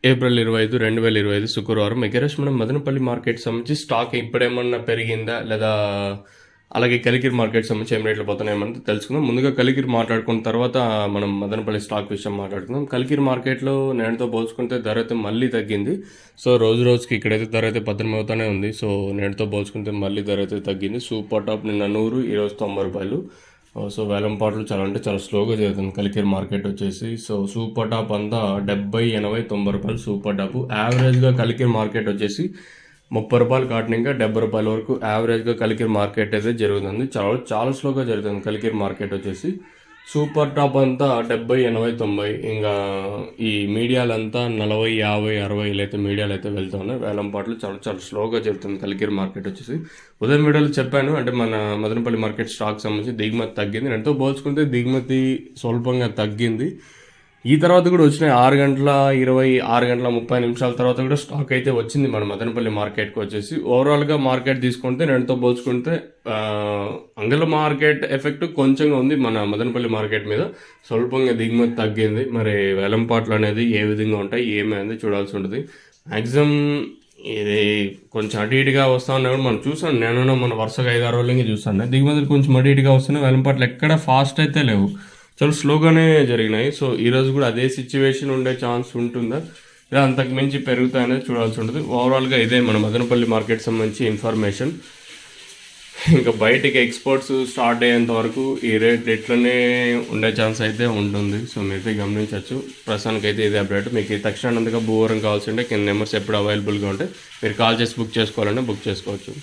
April 25, 2025 శుక్రవారం. ఈరోజు మనం మదనపల్లి మార్కెట్ సంబంధించి స్టాక్ ఇప్పుడేమన్నా పెరిగిందా లేదా అలాగే కలికిరి మార్కెట్ సంబంధించి ఏం రేట్లు పోతున్నాయేమని తెలుసుకుందాం. ముందుగా కలికిరి మాట్లాడుకున్న తర్వాత మనం మదనపల్లి స్టాక్ విషయం మాట్లాడుకుందాం. కలికిరి మార్కెట్లో నేటితో పోల్చుకుంటే ధర అయితే మళ్ళీ తగ్గింది. సో రోజు రోజుకి ఇక్కడైతే ధర అయితే అవుతూనే ఉంది. సో నేటితో పోల్చుకుంటే మళ్ళీ ధర అయితే తగ్గింది. సూపర్ టాప్ నిన్న 100, ఈరోజు 90 రూపాయలు. సో వేలంపాట్లు చాలా స్లోగా జరుగుతుంది కలికిరి మార్కెట్ వచ్చేసి. సో సూపర్ టాప్ అంతా 70, 80, 90 రూపాయలు సూపర్ టాప్. యావరేజ్గా కలికిరి మార్కెట్ వచ్చేసి 30 రూపాయలు కాటిన ఇంకా 70 రూపాయల వరకు యావరేజ్గా కలికిరి మార్కెట్ అయితే జరుగుతుంది. చాలా స్లోగా జరుగుతుంది కలికిరి మార్కెట్ వచ్చేసి. సూపర్ టాప్ అంతా 70, 80, 90. ఇంకా ఈ మీడియాలంతా 40, 50, 60 అయితే మీడియాలు అయితే వెళ్తూ ఉన్నాయి. వేలంపాట్లు చాలా స్లోగా జరుగుతుంది కలికిరి మార్కెట్ వచ్చేసి. ఉదయం వీడియోలో చెప్పాను, అంటే మన మదనపల్లి మార్కెట్ స్టాక్ సంబంధించి దిగుమతి తగ్గింది. ఎంతో పోల్చుకుంటే దిగుమతి స్వల్పంగా తగ్గింది. ఈ తర్వాత కూడా వచ్చినాయి 6:30 తర్వాత కూడా స్టాక్ అయితే వచ్చింది మన మదనపల్లి మార్కెట్కి వచ్చేసి. ఓవరాల్గా మార్కెట్ తీసుకుంటే నేటితో పోల్చుకుంటే అంగళ మార్కెట్ ఎఫెక్ట్ కొంచెంగా ఉంది మన మదనపల్లి మార్కెట్ మీద. స్వల్పంగా దిగుమతి తగ్గింది. మరి వేలంపాట్లు అనేది ఏ విధంగా ఉంటాయి ఏమైంది చూడాల్సి ఉంటుంది. మ్యాక్సిమం ఇది కొంచెం అటు ఇటుగా వస్తా ఉన్నా కూడా మనం చూసాను. నేను మన వరుసగా 5-6 రోజులకి చూస్తాను. దిగుమతులు కొంచెం అటు ఇటుగా వస్తున్నాయి. వేలంపాట్లు ఎక్కడ ఫాస్ట్ అయితే లేవు, చాలా స్లోగానే జరిగినాయి. సో ఈరోజు కూడా అదే సిచ్యువేషన్ ఉండే ఛాన్స్ ఉంటుందా లేదా అంతకు మించి పెరుగుతాయనేది చూడాల్సి ఉంటుంది. ఓవరాల్గా ఇదే మన మదనపల్లి మార్కెట్ సంబంధించి ఇన్ఫర్మేషన్. ఇంకా బయటికి ఎక్స్పోర్ట్స్ స్టార్ట్ అయ్యేంత వరకు ఈ రేట్ ఇట్లనే ఉండే ఛాన్స్ అయితే ఉంటుంది. సో మీరైతే గమనించవచ్చు. ప్రస్తుతానికైతే ఇదే అప్డేట్. మీకు తక్షణంగా భూవరం కావాల్సి ఉంటే కింద నెంబర్స్ ఎప్పుడు అవైలబుల్గా ఉంటే మీరు కాల్ చేసి బుక్ చేసుకోవాలంటే బుక్ చేసుకోవచ్చు.